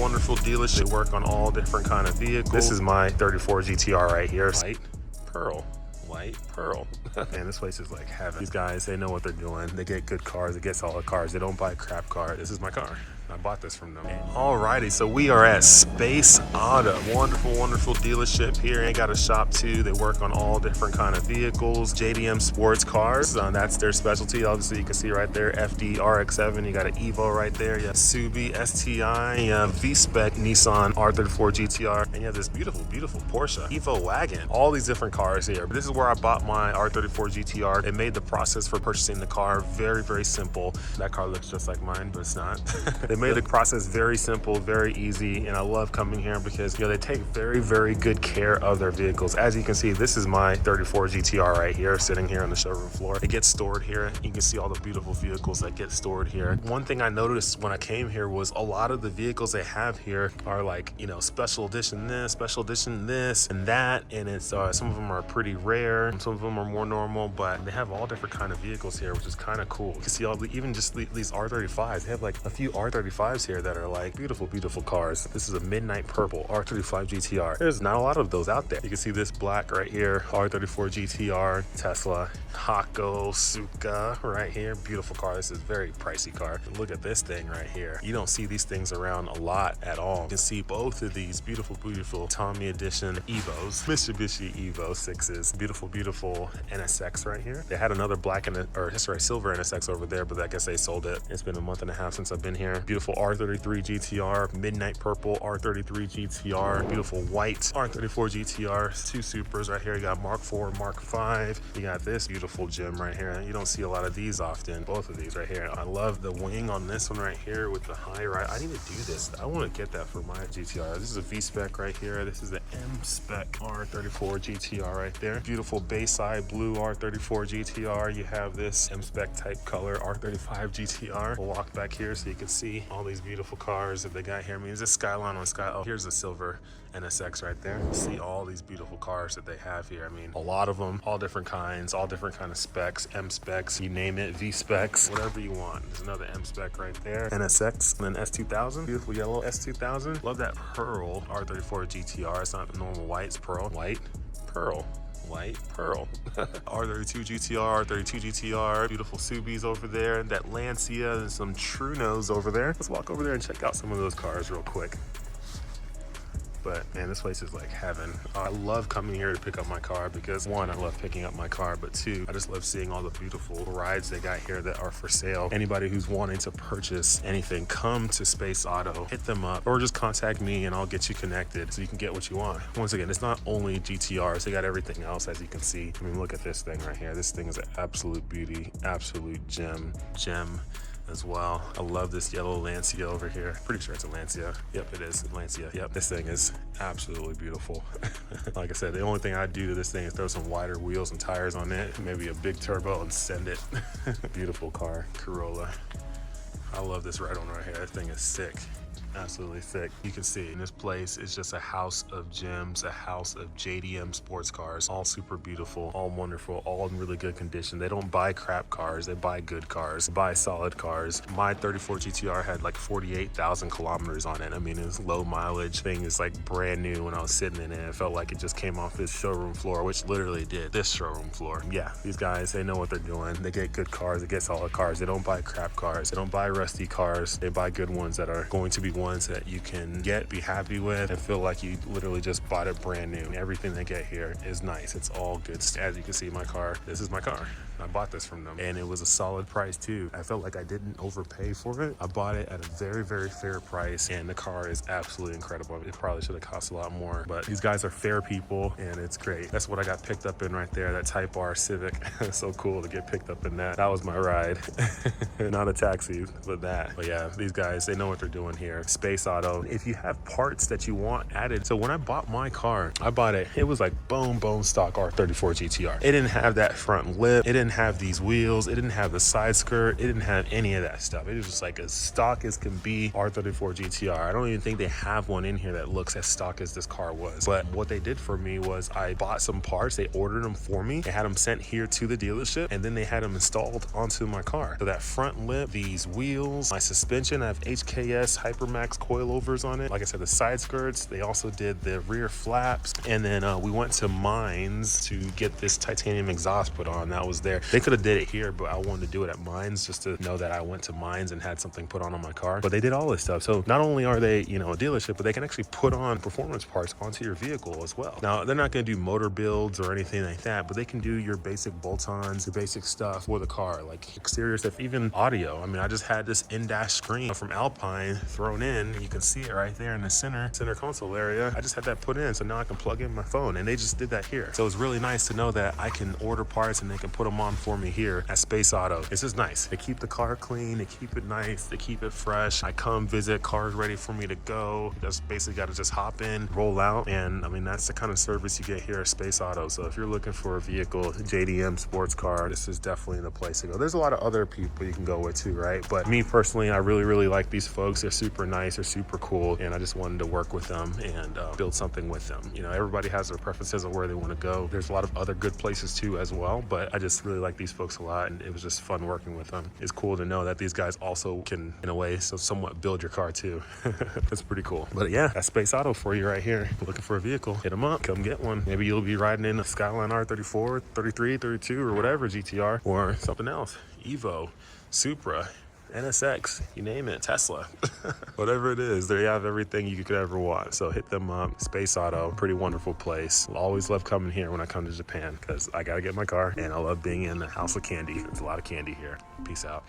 wonderful dealership. They work on all different kind of vehicles. This is my 34 GTR right here. White pearl. White pearl. Man, this place is like heaven. These guys, they know what they're doing. They get good cars. They get solid cars. They don't buy crap cars. This is my car. I bought this from them. Alrighty, so we are at Space Auto. Wonderful dealership here. Ain't got a shop too. They work on all different kind of vehicles. JDM sports cars, that's their specialty. Obviously, you can see right there, FD RX-7. You got an Evo right there. You have Subi, STI, you have V-Spec, Nissan R34 GTR, and you have this beautiful Porsche Evo wagon. All these different cars here. But this is where I bought my R34 GTR. They made the process for purchasing the car very simple. That car looks just like mine, but it's not. They made the process very simple, very easy, and I love coming here because they take very good care of their vehicles. As you can see, this is my 34 GTR right here, sitting here on the showroom floor. It gets stored here. You can see all the beautiful vehicles that get stored here. One thing I noticed when I came here was a lot of the vehicles they have here are like, special edition this, special edition this, and that, and it's some of them are pretty rare, some of them are more normal, but they have all different kind of vehicles here, which is kind of cool. You can see even just these R35s. They have like a few R35s here that are like beautiful cars. This is a midnight purple R35 GTR. There's not a lot of those out there. You can see this black right here, R34 GTR, Tesla, Hako, Suka right here. Beautiful car. This is a very pricey car. Look at this thing right here. You don't see these things around a lot at all. You can see both of these beautiful Tommy Edition Evos, Mitsubishi Evo 6s. Beautiful NSX right here. They had another black silver NSX over there, but I guess they sold it. It's been a month and a half since I've been here. Beautiful R33 GTR, midnight purple R33 GTR, beautiful white R34 GTR, two Supers right here. You got Mark IV, Mark V. You got this beautiful gem right here. You don't see a lot of these often. Both of these right here. I love the wing on this one right here with the high right. I need to do this. I want to get that for my GTR. This is a V-Spec right here. This is the M-Spec R34 GTR right there. Beautiful Bayside blue R34 GTR. You have this M-Spec type color R35 GTR. We'll walk back here so you can see all these beautiful cars that they got here. I mean, is this Skyline on Sky? Oh, here's the silver NSX right there. See all these beautiful cars that they have here. I mean, a lot of them, all different kinds, all different kind of specs, M specs, you name it, V specs, whatever you want. There's another M spec right there, NSX, and then S2000, beautiful yellow S2000. Love that pearl R34 GTR. It's not the normal white, it's pearl, white, pearl. White pearl. R32 GTR, R32 GTR, beautiful Subis over there, that Lancia, and some Trunos over there. Let's walk over there and check out some of those cars real quick. But man, this place is like heaven. I love coming here to pick up my car because one, I love picking up my car, but two, I just love seeing all the beautiful rides they got here that are for sale. Anybody who's wanting to purchase anything, come to Space Auto, hit them up, or just contact me and I'll get you connected so you can get what you want. Once again, it's not only GTRs, they got everything else, as you can see. I mean, look at this thing right here. This thing is an absolute beauty, absolute gem as well. I love this yellow Lancia over here. Pretty sure it's a Lancia. Yep, it is a Lancia. Yep, this thing is absolutely beautiful. Like I said, the only thing I do to this thing is throw some wider wheels and tires on it, maybe a big turbo, and send it. Beautiful car, Corolla. I love this right on right here. That thing is sick. Absolutely thick. You can see in this place is just a house of gems, a house of JDM sports cars, all super beautiful, all wonderful, all in really good condition. They don't buy crap cars, they buy good cars, they buy solid cars. My 34 GTR had like 48,000 kilometers on it. I mean, it's low mileage. Thing is like brand new. When I was sitting in it, it felt like it just came off this showroom floor, which literally did, this showroom floor. Yeah, these guys, they know what they're doing. They get good cars, they get solid cars. They don't buy crap cars, they don't buy rusty cars. They buy good ones that are going to be ones that you can get, be happy with, and feel like you literally just bought it brand new. Everything they get here is nice. It's all good. As you can see, my car, this is my car. I bought this from them, and it was a solid price too. I felt like I didn't overpay for it. I bought it at a very fair price, and the car is absolutely incredible. It probably should have cost a lot more, but these guys are fair people, and it's great. That's what I got picked up in right there, that Type R Civic. It's so cool to get picked up in that. That was my ride. Not a taxi, but that. But yeah, these guys, they know what they're doing here. Space Auto. If you have parts that you want added, so when I bought my car, I bought it was like bone stock R34 GTR. It didn't have that front lip. It didn't didn't have these wheels, it didn't have the side skirt, it didn't have any of that stuff. It was just like as stock as can be R34 GTR. I don't even think they have one in here that looks as stock as this car was. But what they did for me was I bought some parts, they ordered them for me, they had them sent here to the dealership, and then they had them installed onto my car. So that front lip, these wheels, my suspension, I have HKS Hypermax coilovers on it. Like I said, the side skirts, they also did the rear flaps. And then we went to Mines to get this titanium exhaust put on. That was there. They could have did it here, but I wanted to do it at Mines just to know that I went to Mines and had something put on my car. But they did all this stuff. So not only are they, you know, a dealership, but they can actually put on performance parts onto your vehicle as well. Now, they're not going to do motor builds or anything like that, but they can do your basic bolt-ons, your basic stuff for the car, like exterior stuff, even audio. I mean, I just had this in-dash screen from Alpine thrown in. You can see it right there in the center console area. I just had that put in, so now I can plug in my phone, and they just did that here. So it's really nice to know that I can order parts and they can put them on for me here at Space Auto. It's just nice. They keep the car clean, they keep it nice, they keep it fresh. I come visit, cars ready for me to go. Just basically got to just hop in, roll out, and I mean, that's the kind of service you get here at Space Auto. So if you're looking for a vehicle, JDM sports car, this is definitely the place to go. There's a lot of other people you can go with too, right? But me personally, I really like these folks. They're super nice, they're super cool, and I just wanted to work with them and build something with them. You know, everybody has their preferences of where they want to go. There's a lot of other good places too as well, but I just really like these folks a lot, and it was just fun working with them. It's cool to know that these guys also can, in a way, so somewhat build your car too. That's pretty cool. But yeah, that's Space Auto for you right here. Looking for a vehicle, hit them up, come get one. Maybe you'll be riding in a Skyline R34, 33, 32, or whatever GTR, or something else, Evo, Supra, NSX, you name it, Tesla, whatever it is, they have everything you could ever want. So hit them up. Space Auto, pretty wonderful place. I'll always love coming here when I come to Japan because I gotta get my car, and I love being in the house of candy. There's a lot of candy here. Peace out.